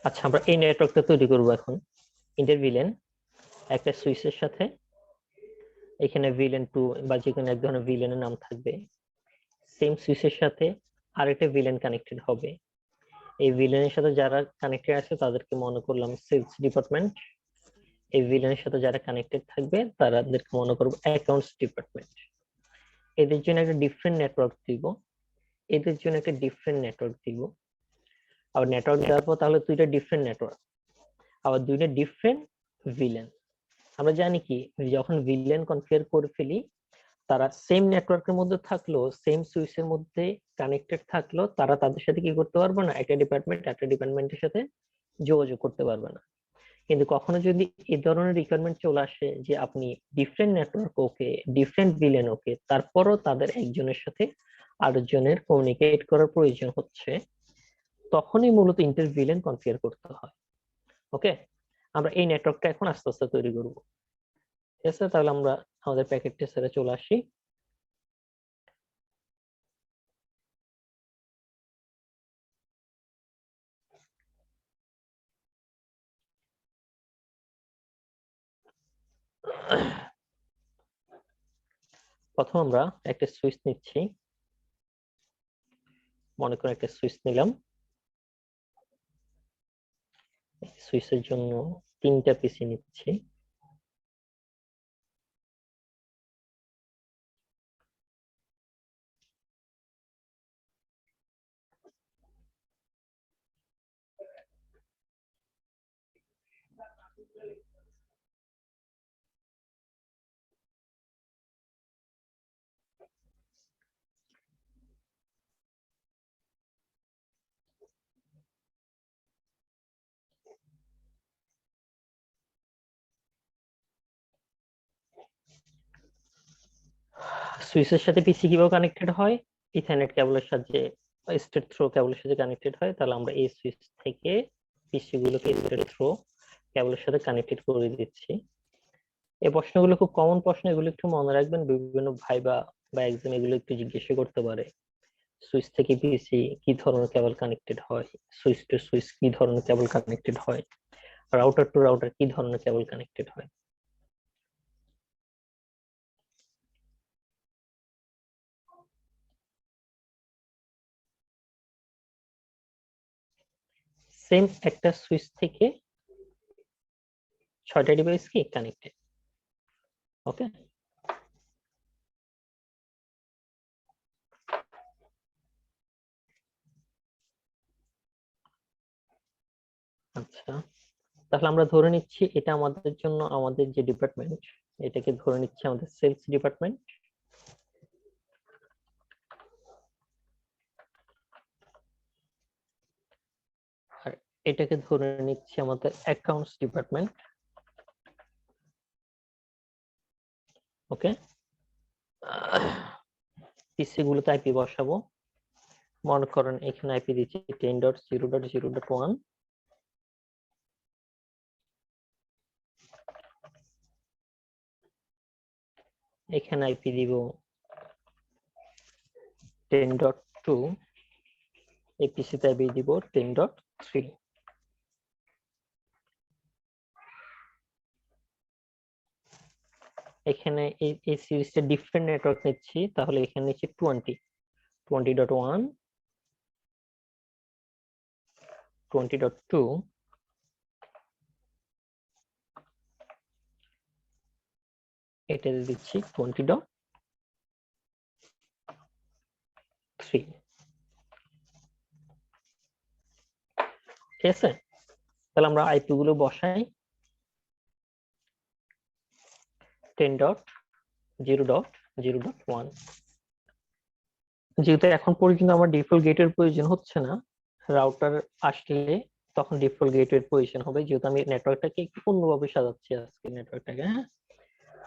আচ্ছা, আমরা এই নেটওয়ার্কটা তৈরি করব এখন। ইন্টারভিলেন একটা সুইচের সাথে, এখানে ভিলেন 2 বা যে কোনো এক ধরনের ভিলেনের নাম থাকবে, সেম সুইচের সাথে আরেকটা ভিলেন কানেক্টেড হবে। এই ভিলেনের সাথে যারা কানেক্টেড আছে তাদেরকে মনে করলাম সেলস ডিপার্টমেন্ট। এই ভিলেনের সাথে যারা কানেক্টেড থাকবে তাদেরকে মনে করবো অ্যাকাউন্টস ডিপার্টমেন্ট। এদের জন্য একটা ডিফারেন্ট নেটওয়ার্ক দিব, এদের জন্য একটা ডিফারেন্ট নেটওয়ার্ক দিব। আবার নেটওয়ার্ক দেওয়ার পর তাহলে দুইটা ডিফারেন্ট নেটওয়ার্ক, আবার দুইটা ডিফারেন্ট ভিলেন। আমরা জানি কি, যখন ভিলেন কনফিগার করে ফেলি, তারা সেম নেটওয়ার্কের মধ্যে থাকলো, সেম সুইচের মধ্যে কানেক্টেড থাকলো, তারা তাদের সাথে কি করতে পারবে না, একটা ডিপার্টমেন্টের সাথে যোগাযোগ করতে পারবে না। কিন্তু কখনো যদি এই ধরনের রিকোয়ারমেন্ট চলে আসে যে আপনি different network okay, different villain okay, তারপরও তাদের একজনের সাথে আরেকজনের কমিউনিকেট করার প্রয়োজন হচ্ছে, তখনই মূলত ইন্টার ভিলেন কনফিগার করতে হয়। ওকে, আমরা এই নেটওয়ার্কটা এখন আস্তে আস্তে তৈরি করব। ঠিক আছে, তাহলে আমরা আমাদের প্যাকেট টেস্টারে চলে আসি। প্রথম আমরা একটা সুইচ নিচ্ছি, মনে করে একটা সুইচ নিলাম। সুইচের জন্য 3টা পিসি নিচ্ছি। সুইচের সাথে পিসি কিভাবে কানেক্টেড হয়, ইথারনেট কেবলের সাহায্যে, স্টেট থ্রো কেবলের সাথে কানেক্টেড হয়। তাহলে আমরা এই সুইচ থেকে পিসি গুলোকে স্টেট থ্রো কেবলের সাথে কানেক্টেড করে দিচ্ছি। এই প্রশ্নগুলো খুব কমন প্রশ্ন, এগুলো একটু মনে রাখবেন, বিভিন্ন ভাইবা বা এক্সাম এগুলো একটু জিজ্ঞাসা করতে পারে। সুইচ থেকে পিসি কি ধরনের কেবল কানেক্টেড হয়, সুইচ টু সুইচ কি ধরনের কেবল কানেক্টেড হয়, রাউটার টু রাউটার কি ধরনের কেবল কানেক্টেড হয়। সেম একটা সুইচ থেকে 6টা ডিভাইস কি কানেক্টেড। ওকে, আচ্ছা, তাহলে আমরা ধরে নিচ্ছি এটা আমাদের জন্য, আমাদের যে ডিপার্টমেন্ট, এটাকে ধরে নিচ্ছি আমাদের সেলস ডিপার্টমেন্ট। আর এটাকে ধরে নিচ্ছি আমাদের অ্যাকাউন্টস ডিপার্টমেন্ট। ওকে, পিসি গুলোতে আইপি বসাবো। মনে করেন এখানে আইপি দিচ্ছি 10.0.0.1, এখানে আইপি দিব 10.2, এই পিসিতে আইপি দিব 10.3। এখানে এই সিরিজটা ডিফারেন্ট নেটওয়ার্ক নিচ্ছি, তাহলে এখানে নিচ্ছি 20.1, 20.2, এটা দিচ্ছি 20.3। ঠিক আছে, তাহলে আমরা আইপি গুলো বসাই 10.0.0.1। যেহেতু এখন পর্যন্ত আমার ডিফল্ট গেটের প্রয়োজন হচ্ছে না, রাউটার আসলে তখন ডিফল্ট গেটের প্রয়োজন হবে, যেহেতু আমি নেটওয়ার্কটাকে একটু অন্যভাবে সাজাচ্ছি আজকে নেটওয়ার্কটাকে। হ্যাঁ,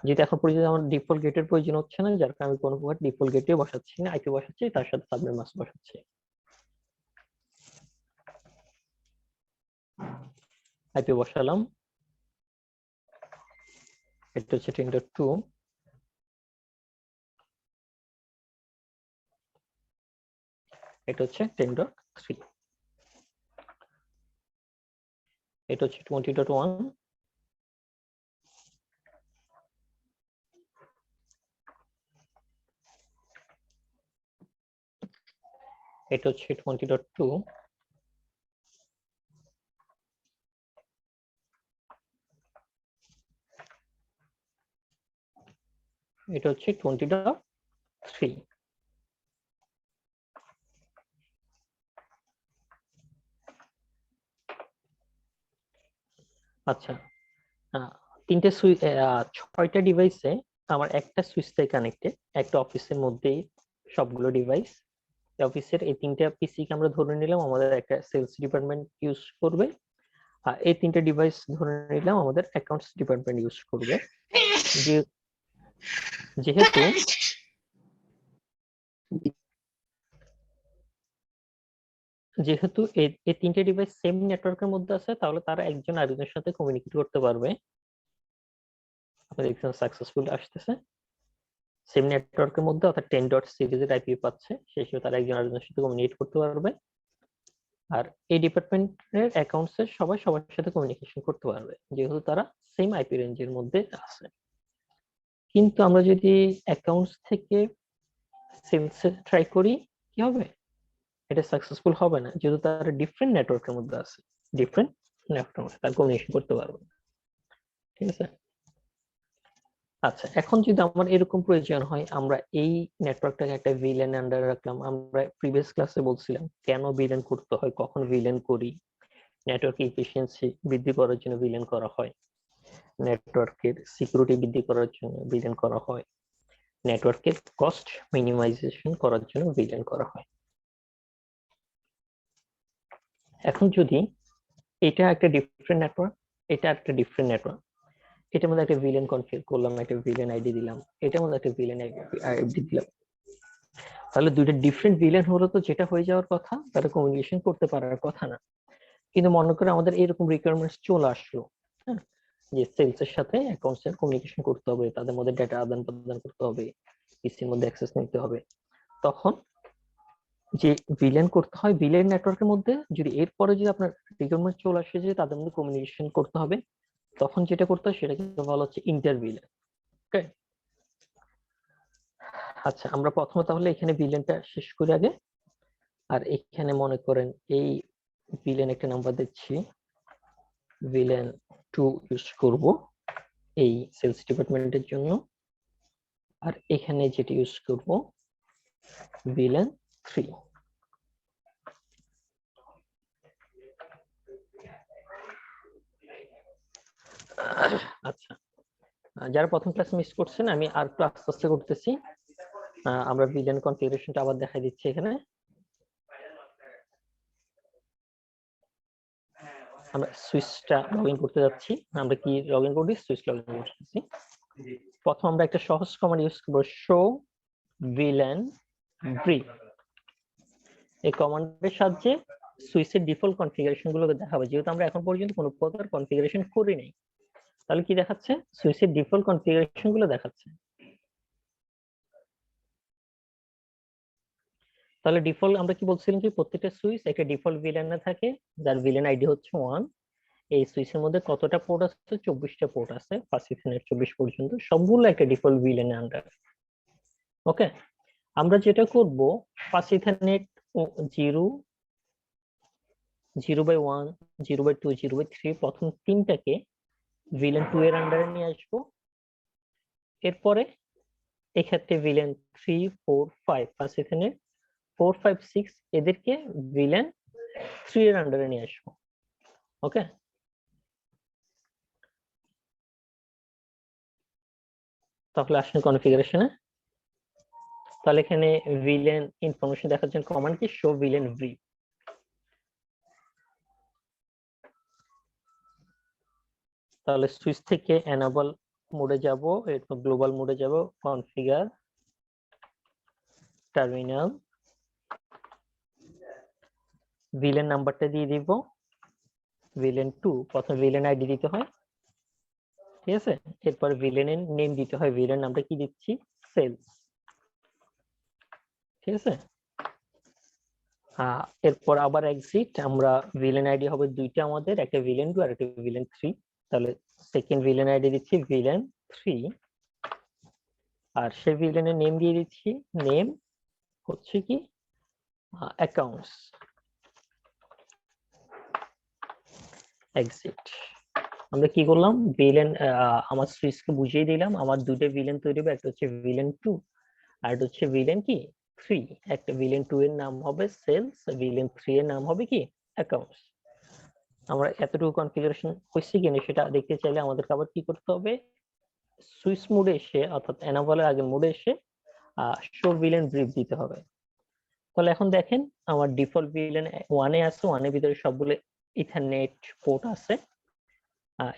যেহেতু এখন পর্যন্ত আমার ডিফল্ট গেটের প্রয়োজন হচ্ছে না, যার কারণে আমি কোনো প্রকার ডিফল্ট গেটে বসাচ্ছি না, আইপি বসাচ্ছি, তার সাথে সাবনেট মাস্ক বসাচ্ছি। আইপি বসালাম, এটা হচ্ছে 10.2, এটা হচ্ছে 10.3। এটা হচ্ছে 20.1, এটা হচ্ছে 20.2, এটা হচ্ছে 20.3। আচ্ছা, তিনটে সুইচ, 6টা ডিভাইসে আমার একটা সুইচ থেকে কানেক্টেড, একটা অফিসের মধ্যেই সবগুলো ডিভাইস। অফিসের এই 3টা পিসি কে আমরা ধরে নিলাম আমাদের একটা সেলস ডিপার্টমেন্ট ইউজ করবে, আর এই 3টে ডিভাইস ধরে নিলাম আমাদের অ্যাকাউন্টস ডিপার্টমেন্ট ইউজ করবে। যেহেতু যেহেতু এই 3টে ডিভাইস সেম নেটওয়ার্কের মধ্যে আছে, তাহলে তারা একজন আরেকজনের সাথে কমিউনিকেট করতে পারবে। আপনাদের এখানে সাকসেসফুল আসতেছে সেম নেটওয়ার্কের মধ্যে, অর্থাৎ 10 ডট সিরিজের আইপি পাচ্ছে, সেই হিসেবে তারা একজন আরেকজনের সাথে কমিউনিকেট করতে পারবে। আর এই ডিপার্টমেন্টের অ্যাকাউন্টস এর সবাই সবার সাথে কমিউনিকেশন করতে পারবে, যেহেতু তারা সেম আইপি রেঞ্জের মধ্যে আছে। কিন্তু আমরা যদি অ্যাকাউন্টস থেকে সেলস ট্রাই করি, কি হবে? এটা সাকসেসফুল হবে না, যেহেতু তারা ডিফারেন্ট নেটওয়ার্কের মধ্যে আছে, ডিফারেন্ট নেটওয়ার্ক, তার কমিউনিকেশন করতে পারবে। ঠিক আছে। আচ্ছা, এখন যদি আমার এরকম প্রয়োজন হয়, আমরা এই নেটওয়ার্কটাকে একটা ভিলেন আন্ডারে রাখলাম। আমরা প্রিভিয়াস ক্লাসে বলছিলাম কেন ভিলেন করতে হয়, কখন ভিলেন করি। নেটওয়ার্ক এফিসিয়েন্সি বৃদ্ধি করার জন্য ভিলেন করা হয়, নেটওয়ার্কের সিকিউরিটি বৃদ্ধি করার জন্য ভিলেন করা হয়, নেটওয়ার্কের কস্ট মিনিমাইজেশন করার জন্য ভিলেন করা হয়। এখন যদি এটা একটা ডিফারেন্ট নেটওয়ার্ক, এটা একটা ডিফারেন্ট নেটওয়ার্ক, এটার মধ্যে একটা ভিলেন কনফিগার করলাম, একটা ভিলেন আইডি দিলাম, এটার মধ্যে একটা ভিলেন আইডি দিলাম, তাহলে দুইটা ডিফারেন্ট ভিলেন হলো, তো যেটা হয়ে যাওয়ার কথা, তারা কমিউনিকেশন করতে পারার কথা না। কিন্তু মনে করে আমাদের এরকম রিকোয়ারমেন্টস চলে আসলো, হ্যাঁ, যে সেলস এর সাথে অ্যাকাউন্টস এর কমিউনিকেশন করতে হবে, তাদের মধ্যে ডেটা আদান প্রদান করতে হবে, পিসির মধ্যে অ্যাক্সেস নিতে হবে। তখন যে ভিলেন করতে হয় ভিলেন নেটওয়ার্কের মধ্যে, যদি এরপরে যদি আপনার রিকোয়ারমেন্ট চলে আসে যে তাদের মধ্যে কমিউনিকেশন করতে হবে, তখন যেটা করতে হয় সেটাকে বলা হচ্ছে ইন্টার ভিলেন। ওকে, আচ্ছা, আমরা প্রথমে তাহলে এখানে ভিলেনটা শেষ করি আগে। আর এখানে মনে করেন এই ভিলেন একটা নাম্বার দিচ্ছি, ভিলেন 2 ইউজ করব এই সেলস ডিপার্টমেন্টের জন্য। আর এখানে যেটা ইউজ করব ভিলেন 3। আচ্ছা, যারা প্রথম ক্লাস মিস করছেন, আমি আর একটু আস্তে আস্তে করতেছি। আমরা ভিলেন কনফিগারেশনটা আবার দেখাই দিচ্ছি এখানে। আমরা সুইচটা লগইন করতে যাচ্ছি। আমরা কি লগইন করছি? সুইচ লগইন করতেছি। প্রথম আমরা একটা সহজ কমান্ড ইউজ করব, শো ভিলেন ব্রি। এই কমান্ডের সাহায্যে সুইচের ডিফল্ট কনফিগারেশন গুলো দেখাবে। যেহেতু আমরা এখন পর্যন্ত কোনো প্রকার কনফিগারেশন করি নাই, তাহলে কি দেখাচ্ছে? সুইচের ডিফল্ট কনফিগারেশন গুলো দেখাচ্ছে। তাহলে ডিফল্ট আমরা কি বলছিলাম যে প্রত্যেকটা সুইচ একটা ডিফল্ট ভিলেনে থাকে, যার ভিলেন আইডি হচ্ছে 1। এই সুইচের মধ্যে কতটা পোর্ট আছে? 24টা পোর্ট আছে, 5 থেকে 24 পর্যন্ত, সবগুলো একটা ডিফল্ট ভিলেনে আন্ডার। ওকে, আমরা যেটা করব, 5 ইথারনেট 0, 0/1, 0/2, 0/3 প্রথম তিনটাকে ভিলেন 2 এর আন্ডারে নিয়ে আসবো। এরপরে এক্ষেত্রে ভিলেন 3, 4, 5, 5 এখানে 4, 5, 6 এদেরকে ভিলেন 3 এর আন্ডারে নিয়ে আসবো। ওকে, তাহলে আসলে কনফিগারেশনে, তাহলে এখানে ভিলেন ইনফরমেশন দেখার জন্য কমান্ড কি? Show villain V. তাহলে সুইচ থেকে এনেবল মোডে যাব, এরপর গ্লোবাল মোডে যাব, কনফিগার টার্মিনাল, ভিলেন নাম্বারটা দিয়ে দিব ভিলেন 2, প্রথমে ভিলেন আইডি দিতে হয়, ঠিক আছে। এরপর ভিলেনের নেম দিতে হয়, ভিলেন নামটা কি দিচ্ছি? সেলস, ঠিক আছে। এরপর আবার এক্সিট, আমরা ভিলেন আইডি হবে দুইটা আমাদের, একটা ভিলেন 2 আর একটা ভিলেন 3। তাহলে সেকেন্ড ভিলেন আইডি দিচ্ছি ভিলেন 3, আর সেই ভিলেনের নেম দিয়ে দিচ্ছি, নেম হচ্ছে কি অ্যাকাউন্টস। এক্সিট। আমরা কি করলাম, ভিলেন আমার সুইচকে বুঝিয়ে দিলাম আমার দুটো ভিলেন তৈরি হবে, একটা হচ্ছে ভিলেন 2 আর একটা হচ্ছে ভিলেন কি 3। একটা ভিলেন 2 এর নাম হবে সেলস, ভিলেন 3 এর নাম হবে কি অ্যাকাউন্টস। আমরা এতটুকু কনফিগারেশন হয়েছে কিনা সেটা দেখতে চাইলে আমাদের আবার কি করতে হবে, সুইচ মোডে এসে অর্থাৎ এনাবলের আগে মোডে এসে শো ভিলেন ব্রিফ দিতে হবে। তাহলে এখন দেখেন আমার ডিফল্ট ভিলেন 1 এ আছে, 1 এর ভিতরে সবগুলো ইথারনেট পোর্ট আছে।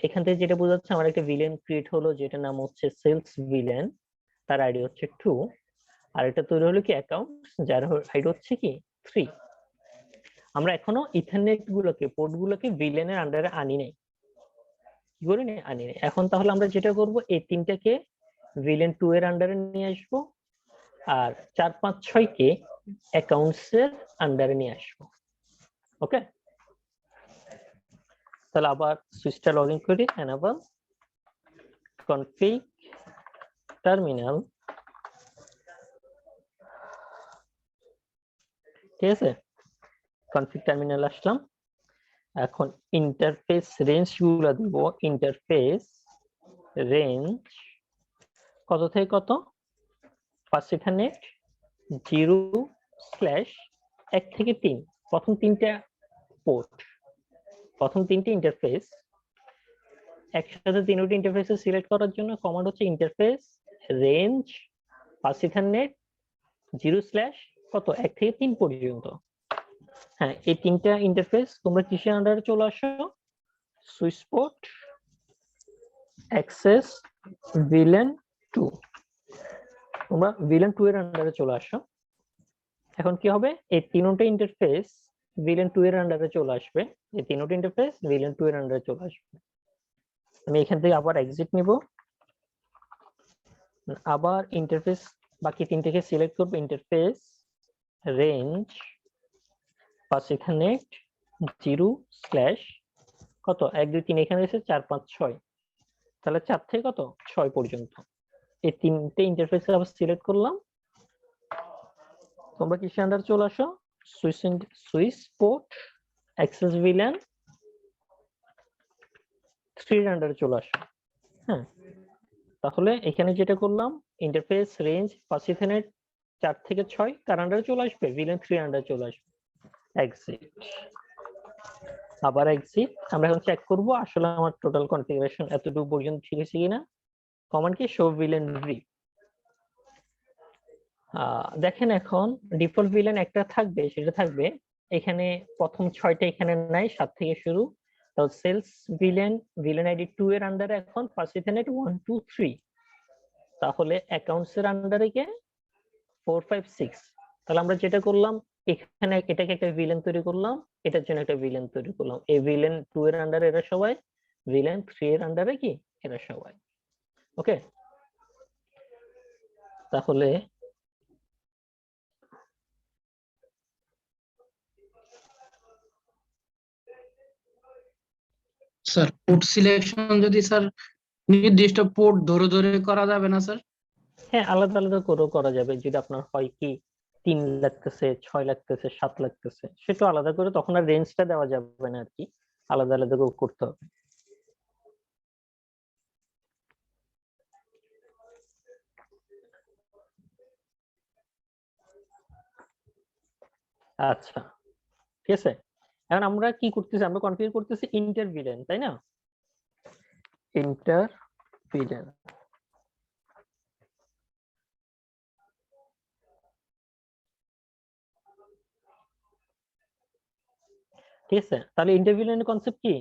এখান থেকে যেটা বোঝা যাচ্ছে আমার একটা ভিলেন ক্রিয়েট হলো যেটা নাম হচ্ছে সেলস ভিলেন, তার আইডি হচ্ছে 2, আর এটা তৈরি হলো কি অ্যাকাউন্টস যার আইডি হচ্ছে কি 3। আমরা এখনো ইথারনেট গুলোকে পোর্ট গুলোকে ভিলেনের আন্ডারে আনি নাই, কি করে আনি নাই। এখন তাহলে আমরা যেটা করব এই তিনটাকে ভিলেন 2 এর আন্ডারে নিয়ে আসবো, আর 4 5 6 কে অ্যাকাউন্টস এর আন্ডারে নিয়ে আসবো। ওকে, তাহলে আবার সুইচটা লগইন করি, enable config terminal, ঠিক আছে, কনফিগ টার্মিনাল আসলাম। এখন ইন্টারফেস রেঞ্জ গুলো দিব, ইন্টারফেস রেঞ্জ কত থেকে কত, ফার্স্ট ইথারনেট 0/1 থেকে 3, প্রথম তিনটা পোর্ট, প্রথম তিনটে ইন্টারফেস একসাথে তিনটি ইন্টারফেস সিলেক্ট করার জন্য কমান্ড হচ্ছে ইন্টারফেস রেঞ্জ ফার্স্ট ইথারনেট 0/ কত 1 থেকে 3 পর্যন্ত। হ্যাঁ, এই তিনটা ইন্টারফেস তোমরা কিসের আন্ডারে চলে আসো, সুইচ পোর্ট অ্যাক্সেস ভিলেন 2, তোমরা ভিলেন 2 এর আন্ডারে চলে আসো। এখন কি হবে, এই তিনটা ইন্টারফেস ভিলেন 2 এর আন্ডারে চলে আসবে, এই তিনটা ইন্টারফেস ভিলেন 2 এর আন্ডারে চলে আসবে। আমি এখান থেকে আবার এক্সিট নিব, আবার ইন্টারফেস বাকি তিনটাকে সিলেক্ট করব, ইন্টারফেস রেঞ্জ ফার্স্ট ইথারনেট 0/ কত 1 2 3, এখানে এসে 4 5 6, তাহলে 4 থেকে কত 6 পর্যন্ত এই তিনটে ইন্টারফেস আবার সিলেক্ট করলাম। তোমরা কি আন্ডার চলে আসো, সুইচ পোর্ট অ্যাক্সেস ভিলেন 3 এর আন্ডারে চলে আসো। হ্যাঁ, তাহলে এখানে যেটা করলাম ইন্টারফেস রেঞ্জ ফার্স্ট ইথারনেট 4 থেকে 6 কার আন্ডারে চলে আসবে, ভিলেন 3 আন্ডারে চলে আসবে। এক্সিট, আবার এক্সিট। আমরা এখন চেক করব আসলে আমার টোটাল কনফিগারেশন এতটুকু পর্যন্ত ঠিক আছে কিনা। কমান্ড কি শো ভিলেন ব্রিফ। দেখেন এখন ডিফল্ট ভিলেন একটা থাকবে, সেটা থাকবে এখানে প্রথম 6টা এখানে নাই, 7 থেকে শুরু। তো সেলস ভিলেন ভিলেন আইডি 2 এর আন্ডারে এখন ফার্স্ট ইথারনেট 1 2 3, তাহলে অ্যাকাউন্টস এর আন্ডারে কে 4 5 6। তাহলে আমরা যেটা করলাম এখানে এটাকে একটা ভিলেন তৈরি করলাম, এটার জন্য একটা ভিলেন তৈরি করলাম। এই ভিলেন 2 এর আন্ডারে এরা সবাই, ভিলেন 3 এর আন্ডারে কি এরা সবাই। ওকে, তাহলে স্যার পোর্ট সিলেকশন যদি স্যার নির্দিষ্ট পোর্ট ধরে ধরে করা যাবে না স্যার? হ্যাঁ, আলাদা আলাদা করেও করা যাবে, যদি আপনার হয় কি 3 লাগতেছে 6 লাগতেছে 7 লাগতেছে, সেটা আলাদা করে, তখন আর রেঞ্জটা দেওয়া যাবে না আর কি, আলাদা আলাদা করে করতে হবে। আচ্ছা, ঠিক আছে। এখন আমরা কি করতেছি, আমরা কনফিগার করতেছি ইন্টার ভিলেন, তাই না, ইন্টার ভিলেন। ঠিক আছে, তাহলে ইন্টার ভিলেনের কনসেপ্ট কি,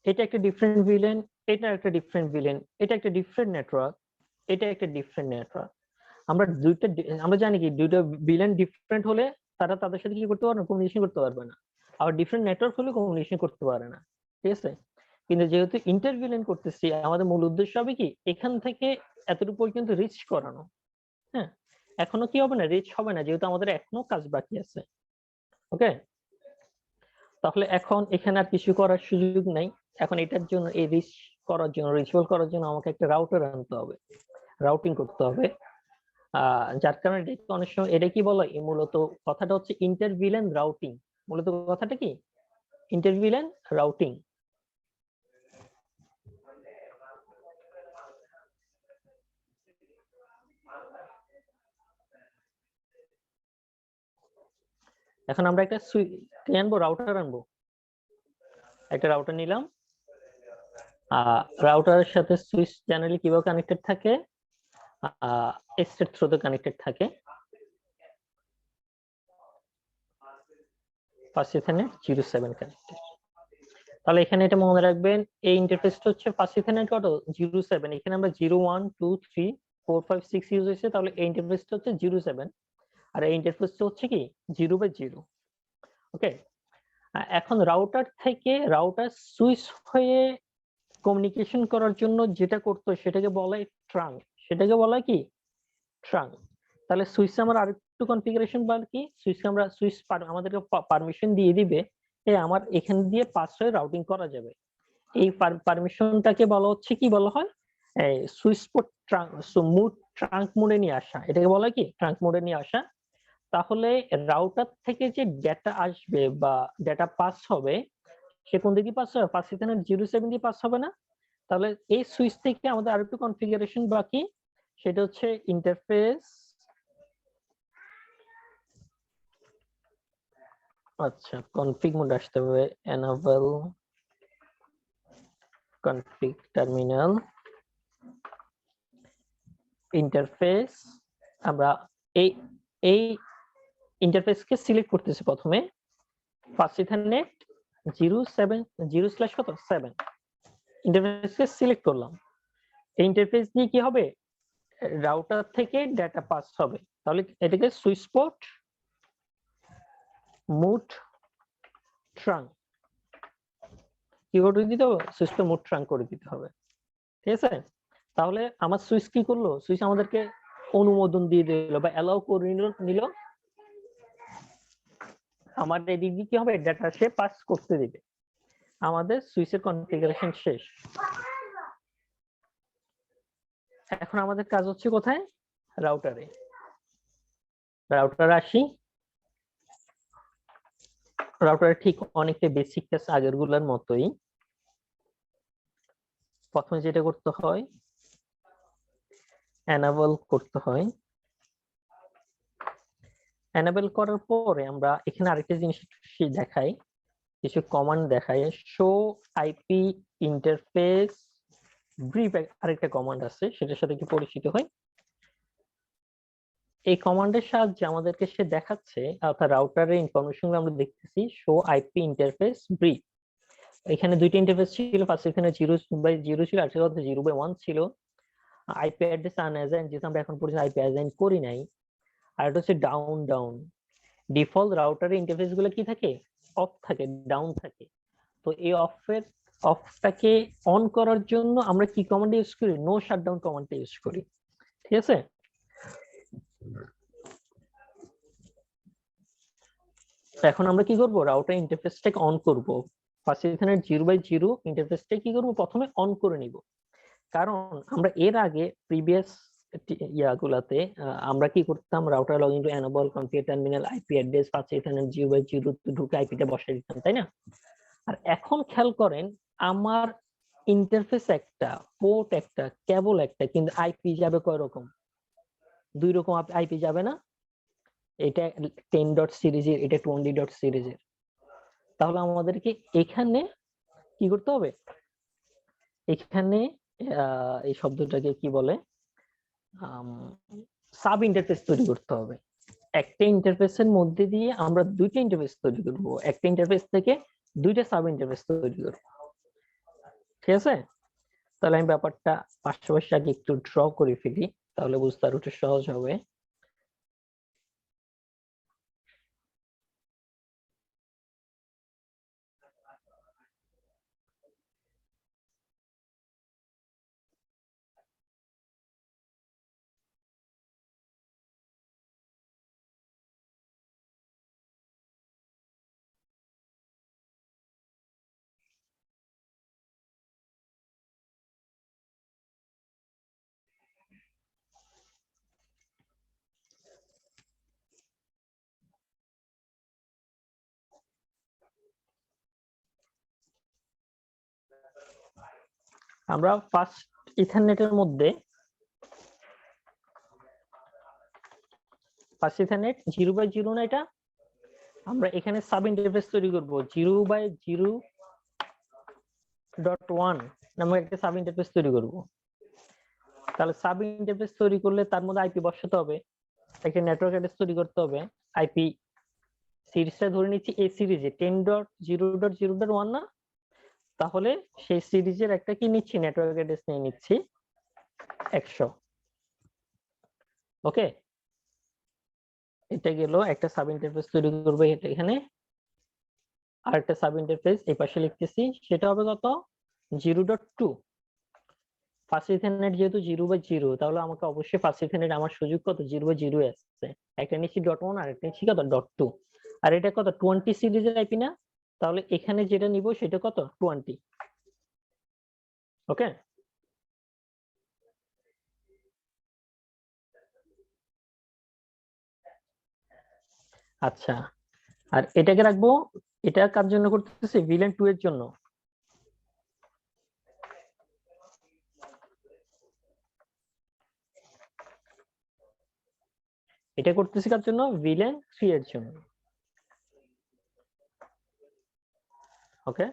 এটা একটা ডিফারেন্ট ভিলেন, এটা একটা ডিফারেন্ট ভিলেন, এটা একটা ডিফারেন্ট নেটওয়ার্ক, এটা একটা ডিফারেন্ট নেটওয়ার্ক। আমরা জানি কি দুইটা ভিলেন ডিফারেন্ট হলে তারা তাদের সাথে কি করতে পারবে না, কমিউনিকেশন করতে পারবে না। আবার ডিফারেন্ট নেটওয়ার্ক হলে কমিউনিকেশন করতে পারে না, ঠিক আছে। কিন্তু যেহেতু ইন্টার ভিলেন করতেছি, আমাদের মূল উদ্দেশ্য হবে কি এখান থেকে এতটুকু পর্যন্ত রিচ করানো। হ্যাঁ, এখনো কি হবে না, রিচ হবে না, যেহেতু আমাদের এখনো কাজ বাকি আছে। ওকে, তাহলে এখন এখানে আর কিছু করার সুযোগ নাই। এখন এটার জন্য এই রিচুয়াল করার জন্য আমাকে একটা রাউটার আনতে হবে, রাউটিং করতে হবে। যার কারণে অনেক সময় এটা কি বলা হয়, মূলত কথাটা হচ্ছে ইন্টারভিলেন রাউটিং। মূলত কথাটা কি ইন্টারভিলেন রাউটিং। এখন আমরা একটা কি আনবো, রাউটার আনবো। একটা রাউটার নিলাম। রাউটারের সাথে সুইচ জেনারেলি কিভাবে কানেক্টেড থাকে, স্টেট থ্রুতে কানেক্টেড থাকে। First ethernet 07 connected. তাহলে এখানে এটা মনে রাখবেন, এই ইন্টারফেসটা হচ্ছে ফার্স্ট ইথারনেট কত 07। এখানে আমরা 0 1 2 3 4 5 6 ইউজ হয়েছে, তাহলে এই ইন্টারফেসটা হচ্ছে 07। আর এই ইন্টারফেসটা হচ্ছে কি 0/0। ওকে, এখন রাউটার থেকে রাউটার সুইচ হয়ে কমিউনিকেশন করার জন্য যেটা করতে হয় সেটাকে বলা হয় ট্রাঙ্ক। সেটাকে বলা হয় কি ট্রাঙ্ক। তাহলে সুইচ আমার আরেকটু কনফিগারেশন বাকি। সুইচকে আমরা আমাদেরকে পারমিশন দিয়ে দিবে আমার এখান দিয়ে পাস হয়ে রাউটিং করা যাবে। এই পারমিশনটাকে বলা হচ্ছে কি বলা হয় switch port trunk, mode trunk মোডে নিয়ে আসা। এটাকে বলা হয় কি ট্রাঙ্ক মোডে নিয়ে আসা। তাহলে রাউটার থেকে যে ডেটা আসবে বা ডেটা পাস হবে সে কোন দিকে পাস হবে, ফার্স্ট ইথারনেট 07 দিয়ে পাস হবে না। তাহলে এই সুইচ থেকে আমাদের আরেকটু কনফিগারেশন বাকি, সেটা হচ্ছে ইন্টারফেস। আচ্ছা, কনফিগ মোড আসতে হবে, এনেবল কনফিগ টার্মিনাল ইন্টারফেস। আমরা এই এই ইন্টারফেসকে সিলেক্ট করতেছি প্রথমে, ফার্স্ট ইথারনেট 0/7 ইন্টারফেসকে সিলেক্ট করলাম। এই ইন্টারফেস দিয়ে কি হবে, রাউটার থেকে ডেটা পাস হবে। তাহলে এটাকে সুইচ পোর্ট মুড ট্রাঙ্ক কি করে দিতে হবে, সুইচটা মুড ট্রাঙ্ক করে দিতে হবে। ঠিক আছে, তাহলে আমার সুইচ কি করলো, সুইচ আমাদেরকে অনুমোদন দিয়ে দিল বা অ্যালাউ করে নিল আমার এদিক দিয়ে কি হবে, ডেটা সে পাস করতে দিবে। আমাদের সুইচের কনফিগারেশন শেষ। এখন আমাদের কাজ হচ্ছে কোথায়, রাউটারে। রাউটারে আসি। রাউটারে ঠিক অনেকটা বেসিক কাজ আগের গুলার মতোই। প্রথমে যেটা করতে হয় এনেবল করতে হয়। এনেবল করার পরে আমরা এখানে আরেকটা জিনিস দেখাই, কিছু কমান্ড দেখায়। শো আইপি ইন্টারফেস ব্রিফ আরেকটা কমান্ড আছে, সেটার সাথে কি পরিচিত হয়। এই কমান্ডের সাহায্যে আমাদেরকে সে দেখাচ্ছে, অর্থাৎ রাউটারের ইনফরমেশন আমরা দেখতেছি। Show IP interface brief. এখানে দুইটা ইন্টারফেস ছিল, ফার্স্ট এখানে 0/0 ছিল, আর সেটা 0/1 ছিল। আইপি অ্যাড্রেস আনঅ্যাসাইন, যেহেতু আমরা এখন পর্যন্ত আইপি অ্যাসাইন করি নাই। আর এটা হচ্ছে ডাউন ডাউন। ডিফল্ট রাউটারের ইন্টারফেস গুলো কি থাকে, অফ থাকে, ডাউন থাকে। তো এই অফটাকে অন করার জন্য আমরা কি কমান্ড ইউজ করি, নো শাটডাউন কমান্ডটা ইউজ করি। ঠিক আছে, এখন আমরা কি করব, রাউটার ইন্টারফেসটাকে অন করব। ফার্স্ট এখানে 0/0 ইন্টারফেসটা কি করব, প্রথমে অন করে নিব। কারণ আমরা এর আগে প্রিভিয়াস ইয়াগুলাতে আমরা কি করতাম, router login two enable configure terminal IP address first এখানে 0/0 ঢুকে আইপিটা বসাই দিতাম, তাই না। আর এখন খেয়াল করেন, আমার ইন্টারফেস একটা, পোর্ট একটা, কেবল একটা, কিন্তু আইপি যাবে কয় রকম, 2 রকম আইপি যাবে না। এটা 10 ডট সিরিজের, এটা 20 ডট সিরিজের। তাহলে আমাদেরকে এখানে কি করতে হবে, এখানে এই শব্দটাকে কি বলে, সাব ইন্টারফেস তৈরি করতে হবে। একটা ইন্টারফেসের মধ্যে দিয়ে আমরা দুইটা ইন্টারফেস তৈরি করব, একটা ইন্টারফেস থেকে দুইটা সাব ইন্টারফেস তৈরি করব। ঠিক আছে, তাহলে আমি ব্যাপারটা পাশাপাশি আগে একটু ড্র করে ফেলি, তাহলে বুঝতে আরো একটু সহজ হবে। আমরা ফার্স্ট ইথারনেটের মধ্যে ফার্স্ট ইথারনেট 0/0 না, এটা আমরা এখানে সাব ইন্টারফেস তৈরি করব 0/0.1 নামে একটা সাব ইন্টারফেস তৈরি করব। তাহলে সাব ইন্টারফেস তৈরি করলে তার মধ্যে আইপি বসাতে হবে, একটা নেটওয়ার্ক অ্যাড্রেস তৈরি করতে হবে। আইপি সিরিজটা ধরে নিচ্ছি এই সিরিজে 10.0.0.1 না, তাহলে সেই সিরিজের একটা কি নিচ্ছি, নেটওয়ার্ক অ্যাড্রেস নিয়ে নিচ্ছি 100। ওকে, এটা গেল একটা সাব ইন্টারফেস তৈরি করবে এটা এখানে, আর একটা সাব ইন্টারফেস এই পাশে লিখতেছি, সেটা হবে কত 0.2। ফার্স্ট ইথারনেট যেহেতু 0/0, তাহলে আমাকে অবশ্যই ফার্স্ট ইথারনেট আমার সুযোগ কত 0/0 আসছে, একটা নিচ্ছি .1 আর একটা নিচ্ছি কত .2, আর এটা কত 20 সিরিজের আইপি না, তাহলে এখানে যেটা নিব সেটা কত 20। ওকে, আচ্ছা, আর এটাকে রাখবো, এটা কার জন্য করতেছি, ভিলেন 2 এর জন্য। এটা করতেছি কার জন্য, ভিলেন 3 এর জন্য। ওকে,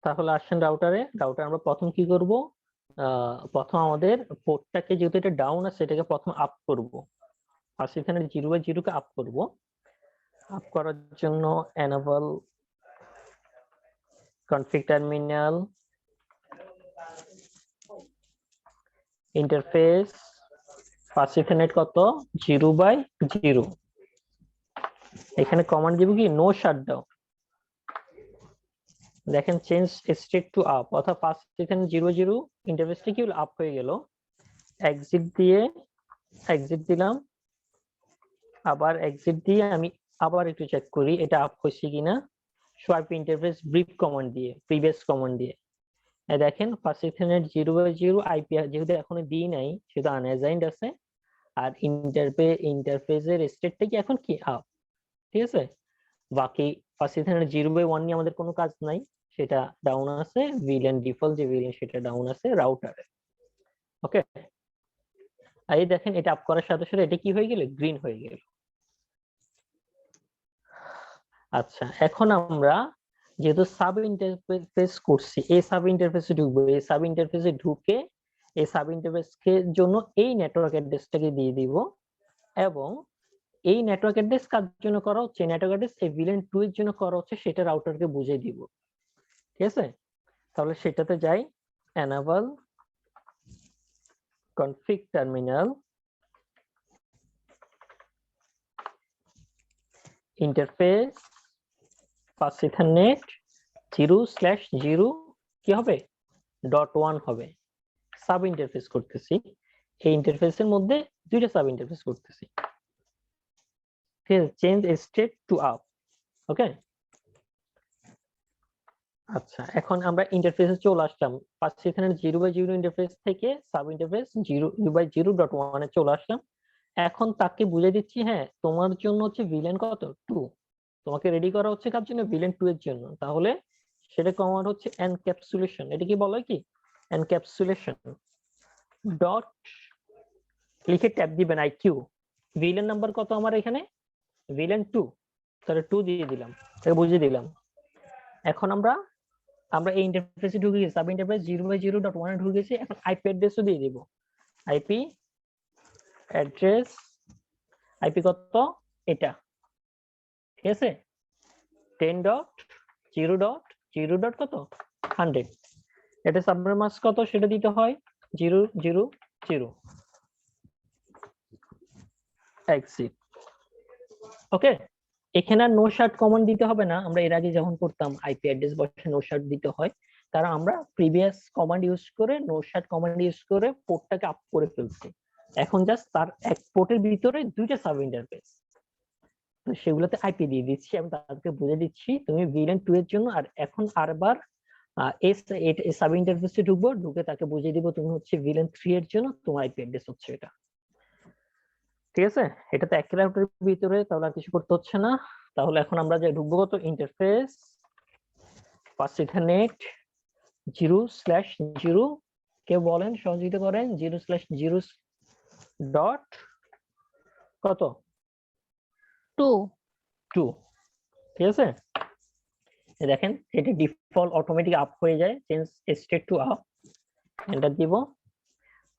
তাহলে আসেন রাউটারে। রাউটার আমরা প্রথম কি করব, প্রথম আমাদের পোর্টটাকে, যেহেতু এটা ডাউন আছে, এটাকে প্রথম আপ করব। ফার্স্ট এখানে 0/0 কে আপ করব। আপ করার জন্য enable config terminal interface first ethernet কত 0/0। এখানে কমান্ড দিব কি নো শাটডাউন। দেখেন চেঞ্জ স্টেট টু আপ, অর্থাৎ ফার্স্ট ইথারনেট 0/0 ইন্টারফেসটা কি হলো, আপ হয়ে গেল। এক্সিট দিলাম, আবার এক্সিট দিয়ে আমি আবার একটু চেক করি এটা আপ হয়েছে কিনা, সোয়াইপ ইন্টারফেস ব্রিফ কমান্ড দিয়ে, প্রিভিয়াস কমান্ড দিয়ে। দেখেন ফার্স্ট ইথারনেট 0/0 আইপি যেহেতু এখনো দিই নাই, সেটা আনঅ্যাসাইন্ড আছে, আর ইন্টারফেসের স্টেটটা কি এখন কি আপ। ঠিক আছে, বাকি ফার্স্ট ইথারনেট 0/1 নিয়ে আমাদের কোনো কাজ নাই, সেটা ডাউন আছে, ভিলেন ডিফল্ট যে ভিলেন সেটা ডাউন আছে রাউটারে। ওকে, এই দেখেন এটা আপ করার সাথে সাথে এটা কি হয়ে গেল, গ্রিন হয়ে গেল। আচ্ছা, এখন আমরা যেহেতু সাব ইন্টারফেস করছি, এই সাব ইন্টারফেসে ঢুকবো, এই সাব ইন্টারফেসে ঢুকে এই সাব ইন্টারফেসকে জন্য এই নেটওয়ার্ক অ্যাড্রেসটাকে দিয়ে দিব, এবং এই নেটওয়ার্ক অ্যাড্রেস কার জন্য করা হচ্ছে, নেটওয়ার্ক অ্যাড্রেস এই ভিলেন 2 এর জন্য করা হচ্ছে, সেটা রাউটারকে বুঝিয়ে দিব। ঠিক আছে, তাহলে সেটাতে যাই, enable config terminal interface first ethernet 0/0 কি হবে .1 হবে। সাব ইন্টারফেস করতেছি, এই ইন্টারফেসের মধ্যে দুইটা সাব ইন্টারফেস করতেছি। ঠিক আছে, চেঞ্জ স্টেট টু আপ। ওকে, আচ্ছা, এখন আমরা ইন্টারফেসে চলে আসলাম, ফার্স্ট এখানে 0/0 ইন্টারফেস থেকে সাব ইন্টারফেস 0/0.1 এ চলে আসলাম। এখন তাকে বুঝিয়ে দিচ্ছি, হ্যাঁ তোমার জন্য হচ্ছে ভিলেন কত 2, তোমাকে রেডি করা হচ্ছে কার জন্য, ভিলেন 2 এর জন্য। তাহলে সেটা কমান্ড হচ্ছে এনক্যাপসুলেশন। এটা কি বলা হয় কি, এনক্যাপসুলেশন ডট লিখে ট্যাব দিবেন আইকিউ, ভিলেন নাম্বার কত আমার এখানে, ভিলেন 2, তাহলে 2 দিয়ে দিলাম, এটা বুঝিয়ে দিলাম। এখন আমরা এই ইন্টারফেসে ঢুকে গেছি, সাব ইন্টারফেস 0/0.1 এ ঢুকে গেছি। এখন আইপি অ্যাড্রেসও দিয়ে দিব, আইপি অ্যাড্রেস, আইপি কত এটা, ঠিক আছে 10.0.0. কত 100, এটা সাবনেট মাস্ক কত সেটা দিতে হয় 000 এক্সিট। ওকে, এখানে নো শার্ট কমান্ড দিতে হবে না, আমরা এর আগে যখন করতাম আইপি অ্যাড্রেস বসে নো শার্ট দিতে হয়, তারা আমরা প্রিভিয়াস কমান্ড ইউজ করে নো শার্ট কমান্ড ইউজ করে পোর্টটাকে আপ করে ফেলছি। এখন জাস্ট তার এক পোর্টের ভিতরে দুইটা সাব ইন্টারফেস, তো সেগুলোতে আইপি দিয়ে দিচ্ছি, আমি তাদেরকে বুঝে দিচ্ছি তুমি ভিলেন 2 এর জন্য। আর এখন আরবার এই সাব ইন্টারফেসে ঢুকবো, ঢুকে তাকে বুঝিয়ে দিব তুমি হচ্ছে ভিলেন 3 এর জন্য, তোমার আইপি অ্যাড্রেস হচ্ছে এটা। ঠিক আছে, এটা তো এক রাউটারের ভিতরে, তাহলে আর কিছু করতে হচ্ছে না। তাহলে এখন আমরা যে ঢুকবো কত ইন্টারফেস ফার্স্ট ইথারনেট 0/0 কেউ বলেন সহযোগিতা করেন 0/0 ডট কত 2 2 ঠিক আছে দেখেন এটা ডিফল্ট অটোমেটিক আপ হয়ে যায় change state to up enter দিব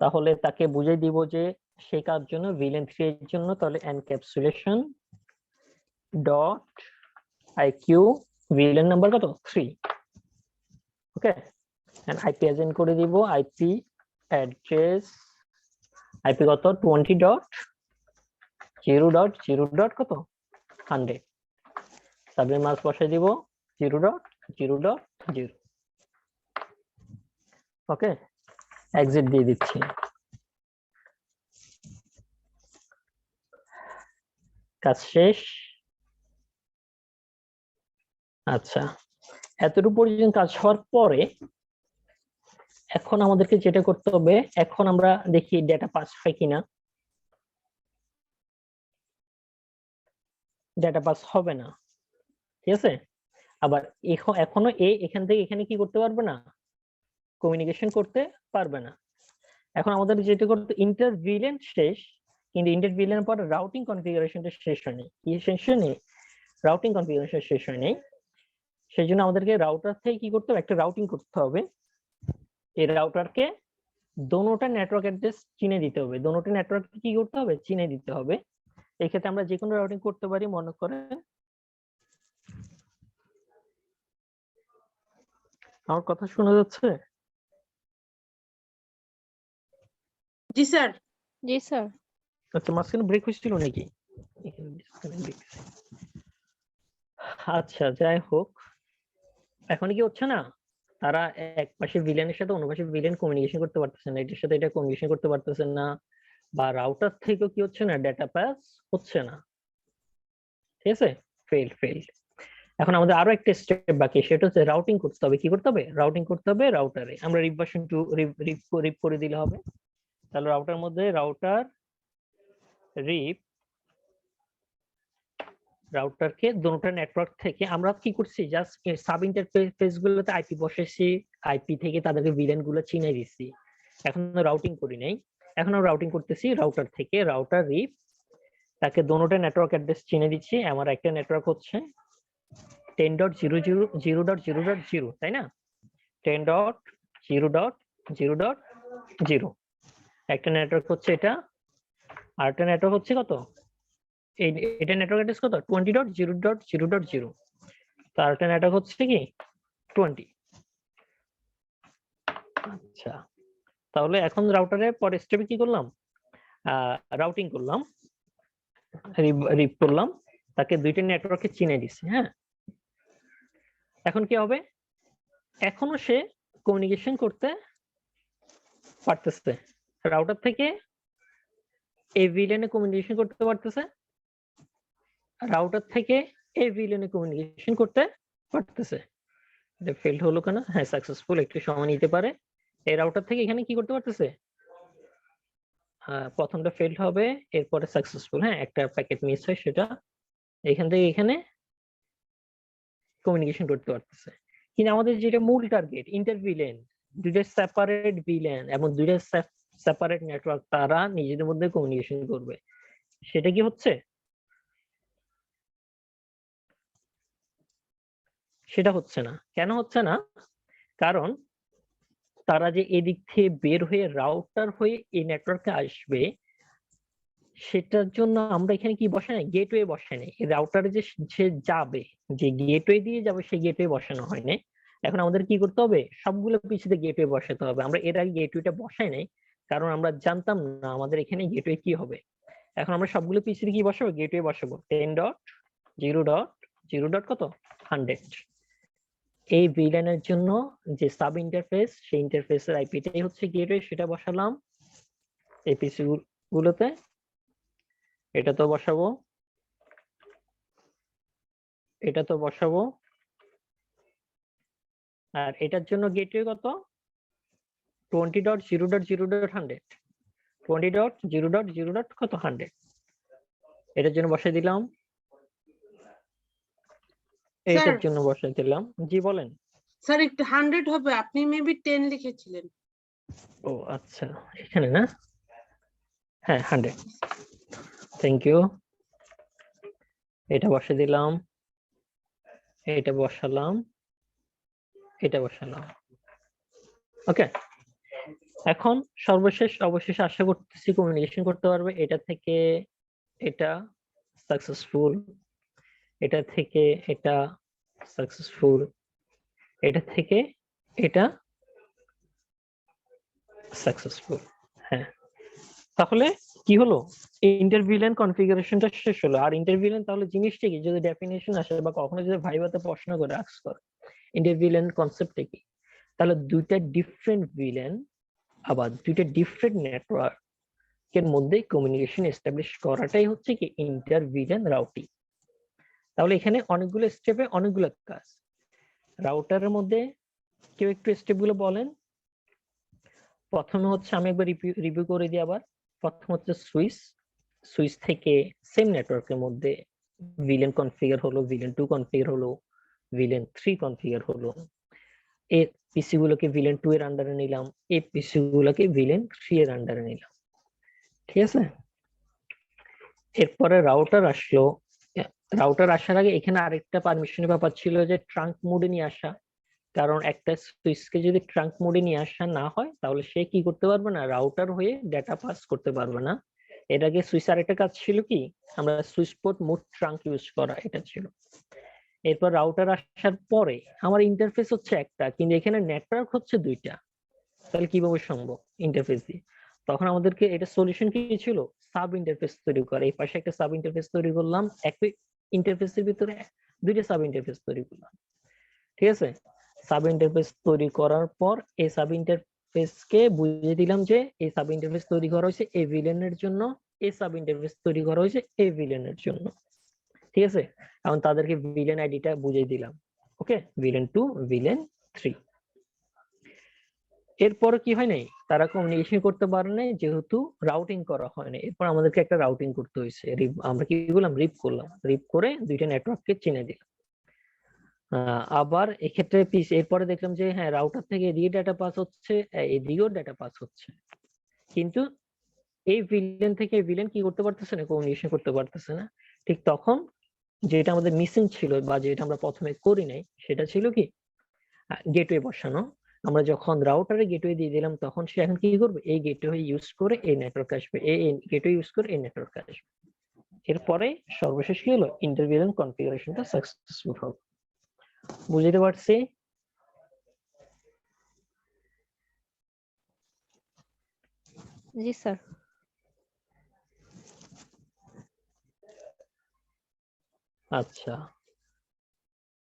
তাহলে তাকে বুঝিয়ে দিব যে সেই কাজ জন্য ভিলেন 3 এর জন্য তাহলে encapsulation dot IQ VLAN number কত 3 ওকে এন্ড আইপি অ্যাসাইন করে দিব আইপি অ্যাড্রেস আইপি কত 20.0.0. কত 100 সাবজেক্ট মাস বসাই দিব 0.0.0 ওকে এক্সিট দিয়ে দিচ্ছি কাজ শেষ আচ্ছা এতটুকু পর্যন্ত কাজ হওয়ার পরে এখন আমাদেরকে যেটা করতে হবে এখন আমরা দেখি ডেটা পাস হয় কিনা ডেটা পাস হবে না ঠিক আছে আবার এখনো এখান থেকে এখানে কি করতে পারবে না কমিউনিকেশন করতে পারবে না এখন আমাদের যেটা করতে ইন্টারভিলেন্ট শেষ কিন্তু ইন্টারভিলেন্ট পর রাউটিং কনফিগারেশনটা শেষ হয়নি কি শেষ হয়নি রাউটিং কনফিগারেশন শেষ হয়নি সেই জন্য আমাদেরকে রাউটার থেকে কি করতে হবে একটা রাউটিং করতে হবে এই রাউটারকে দোনোটা নেটওয়ার্ক অ্যাড্রেস চিনে দিতে হবে দোনোটা নেটওয়ার্ক কি করতে হবে চিনে দিতে হবে এই ক্ষেত্রে আমরা যে কোনো রাউটিং করতে পারি মনে করেন আমার কথা শোনা যাচ্ছে জি স্যার জি স্যার আচ্ছা মাঝখানে ব্রেক হয়েছিল নাকি আচ্ছা যাই হোক এখন কি হচ্ছে না তারা এক পাশে ভিলেনের সাথে অন্য পাশে ভিলেন কমিউনিকেশন করতে পারতেছে না এটার সাথে এটা কমিউনিকেশন করতে পারতেছে না বা রাউটার থেকেও কি হচ্ছে না ডেটা পাস হচ্ছে না ঠিক আছে ফেল এখন আমাদের আরো একটা স্টেপ বাকি সেটা হচ্ছে রাউটিং করতে হবে কি করতে হবে রাউটিং করতে হবে রাউটারে আমরা রিপ ভার্সন 2 রিপ করে দিলে হবে তাহলে রাউটার মধ্যে রাউটার রিপ রাউটারকে দুটো নেটওয়ার্ক থেকে আমরা কি করছি জাস্ট সাব ইন্টারফেস গুলোতে আইপি বসাইছি আইপি থেকে তাদেরকে ভিলেন গুলো চিনে দিচ্ছি এখন রাউটিং করি নাই এখন আমরা রাউটিং করতেছি রাউটার থেকে রাউটার রিপ তাকে দুটো নেটওয়ার্ক অ্যাড্রেস চিনে দিচ্ছি আমার একটা নেটওয়ার্ক হচ্ছে 10.0.0.0.0 তাই না 10.0.0.0 একটা নেটওয়ার্ক হচ্ছে এটা আর একটা নেটওয়ার্ক হচ্ছে কত এটা নেটওয়ার্ক অ্যাড্রেস কত 20.0.0.0 তো আরেকটা নেটওয়ার্ক হচ্ছে কি 20 আচ্ছা তাহলে এখন রাউটারে পরের স্টেপে কি করলাম রাউটিং করলাম রিপ করলাম তাকে দুইটা নেটওয়ার্কে চিনে দিচ্ছি হ্যাঁ এখন কি হবে এখনো সে কমিউনিকেশন করতে পারতেছে রাউটার থেকে এই ভিলেনে কমিউনিকেশন করতে পারতেছে রাউটার থেকে এই ভিলেনে কমিউনিকেশন করতে পারতেছে এটা ফেল্ড হলো কেন হ্যাঁ সাকসেসফুল একটু সময় নিতে পারে এই রাউটার থেকে এখানে কি করতে পারতেছে প্রথমটা ফেল্ড হবে এরপরে সাকসেসফুল হ্যাঁ একটা প্যাকেট মিস হয় সেটা এখান থেকে এখানে কমিউনিকেশন করতে পারতেছে কিন্তু আমাদের যেটা মূল টার্গেট ইন্টারভিলেন দুইটা সেপারেট ভিলেন এবং দুইটা সেপারেট নেটওয়ার্ক তারা নিজেদের মধ্যে কমিউনিকেশন করবে সেটা কি হচ্ছে সেটা হচ্ছে না কেন হচ্ছে না কারণ তারা যে এদিক থেকে বের হয়ে রাউটার হয়ে এই নেটওয়ার্কে আসবে সেটার জন্য আমরা এখানে কি বসাই না গেটওয়ে বসাই নাই রাউটারে যে সে যাবে যে গেটওয়ে দিয়ে যাবে সেই গেটওয়ে বসানো হয় নাই এখন আমাদের কি করতে হবে সবগুলো পিছিয়ে গেটওয়ে বসাতে হবে আমরা এর আগে গেটওয়েটা বসাই নাই কারণ আমরা জানতাম না আমাদের এখানে গেটওয়ে কি হবে এখন আমরা সবগুলো পিছিয়ে কি বসাবো গেটওয়ে বসাবো 10.0.0. কত 100 এই ভিলেনের জন্য যে সাব ইন্টারফেস সেই ইন্টারফেসের আইপিটাই হচ্ছে গেটওয়ে সেটা বসালাম এই পিসি গুলোতে এটা তো বসাবো আর এটার জন্য গেটওয়ে কত 20.0.0.100 20.0.0. কত 100 এটার জন্য বসাই দিলাম এইটার স্যার জন্য বসাই দিলাম। জি বলেন। স্যার একটু 100 হবে, আপনি মেবি 10 লিখেছিলেন। ও আচ্ছা, এখানে না? হ্যাঁ 100। Thank you. এটা বসে দিলাম, এটা বসালাম, এটা বসালাম। ওকে, এখন সর্বশেষ অবশেষে আশা করতেছি কমিউনিকেশন করতে পারবে। এটা থেকে এটা সাকসেসফুল, এটা থেকে এটা সাকসেসফুল, এটা থেকে এটা সাকসেসফুল। হ্যাঁ, তাহলে কি হলো, ইন্টারভিলেন কনফিগারেশনটা শেষ হলো। আর ইন্টারভিলেন তাহলে জিনিসটা কি, যদি ডেফিনেশন আসে বা কখনো যদি ভাইভাতে প্রশ্ন করে আস্ক করে ইন্টারভিলেন কনসেপ্টটা কি, তাহলে দুইটা ডিফারেন্ট ভিলেন আবার দুইটা ডিফারেন্ট নেটওয়ার্ক এর মধ্যে কমিউনিকেশন এস্টাবলিশ করাটাই হচ্ছে কি ইন্টারভিলেন রাউটিং। তাহলে এখানে অনেকগুলো স্টেপে অনেকগুলো কাজ। রাউটারের মধ্যে কেউ একটু স্টেপগুলো বলেন। প্রথমে হচ্ছে আমি একবার রিভিউ করে দিই আবার। প্রথম হচ্ছে সুইচ, সুইচ থেকে সেম নেটওয়ার্কের মধ্যে ভিলেন কনফিগার হলো, ভিলেন 2 কনফিগার হলো, ভিলেন 3 কনফিগার হলো। এই পিসি গুলোকে ভিলেন 2 এর আন্ডারে নিলাম, এই পিসি গুলোকে ভিলেন 3 এর আন্ডারে নিলাম। ঠিক আছে, এরপরে রাউটার আসলো। রাউটার আসার আগে এখানে আরেকটা পারমিশনের ব্যাপার ছিল যে ট্রাঙ্ক মোডে নিয়ে আসা। কারণ একটা সুইচকে যদি ট্রাঙ্ক মোডে নিয়ে আসা না হয় তাহলে সে কি করতে পারবে না, রাউটার হয়ে ডেটা পাস করতে পারবে না। এর আগে সুইচ আরেকটা কাজ ছিল কি, আমরা switch port mode trunk use করা, এটা ছিল। এরপর রাউটার আসার পরে আমার ইন্টারফেস হচ্ছে একটা, কিন্তু এখানে নেটওয়ার্ক হচ্ছে দুইটা। তাহলে কিভাবে সম্ভব ইন্টারফেস দিয়ে? তখন আমাদেরকে এটা সলিউশন কি ছিল, সাব ইন্টারফেস তৈরি করা। এই পাশে একটা সাব ইন্টারফেস তৈরি করলাম, একই ইন্টারফেসের ভিতরে দুইটা সাব ইন্টারফেস তৈরি করলাম। ঠিক আছে, সাব ইন্টারফেস তৈরি করার পর এই সাব ইন্টারফেস কে বুঝিয়ে দিলাম যে এই সাব ইন্টারফেস তৈরি করা হয়েছে এই ভিলেনের জন্য, এই সাব ইন্টারফেস তৈরি করা হয়েছে এই ভিলেনের জন্য। ঠিক আছে, এখন তাদেরকে ভিলেন আইডিটা বুঝিয়ে দিলাম। ওকে, ভিলেন 2, ভিলেন 3। এরপর কি হয় নাই, তারা কমিউনিকেশন করতে পারে নাই যেহেতু রাউটিং করা হয় না। এরপর আমাদেরকে একটা রাউটিং করতে হয়েছে। আমরা কি করলাম, রিপ করলাম, রিপ করে দুইটা নেটওয়ার্ককে চিনে দিলাম। আবার এক্ষেত্রে এরপরে দেখলাম যে হ্যাঁ রাউটার থেকে এদিকে ডাটা পাস হচ্ছে, এদিকেও ডাটা পাস হচ্ছে, কিন্তু এই ভিলেন থেকে ভিলেন কি করতে পারতেছে না, কমিউনিকেশন করতে পারতেছে না। ঠিক তখন যেটা আমাদের মিসিং ছিল বা যেটা আমরা প্রথমে করি নাই সেটা ছিল কি, গেটওয়ে বসানো। আমরা যখন রাউটারে গেটওয়ে দিয়ে দিলাম তখন সে এখন কি করবে, এই গেটওয়ে ইউজ করে এই নেটওয়ার্ক আসবে, এই গেটওয়ে ইউজ করে এই নেটওয়ার্ক আসবে। এরপরে সর্বশেষ কি হলো, ইন্টারভিলেন কনফিগারেশনটা সাকসেসফুল হলো। বুঝতে পারছি? জি স্যার। আচ্ছা।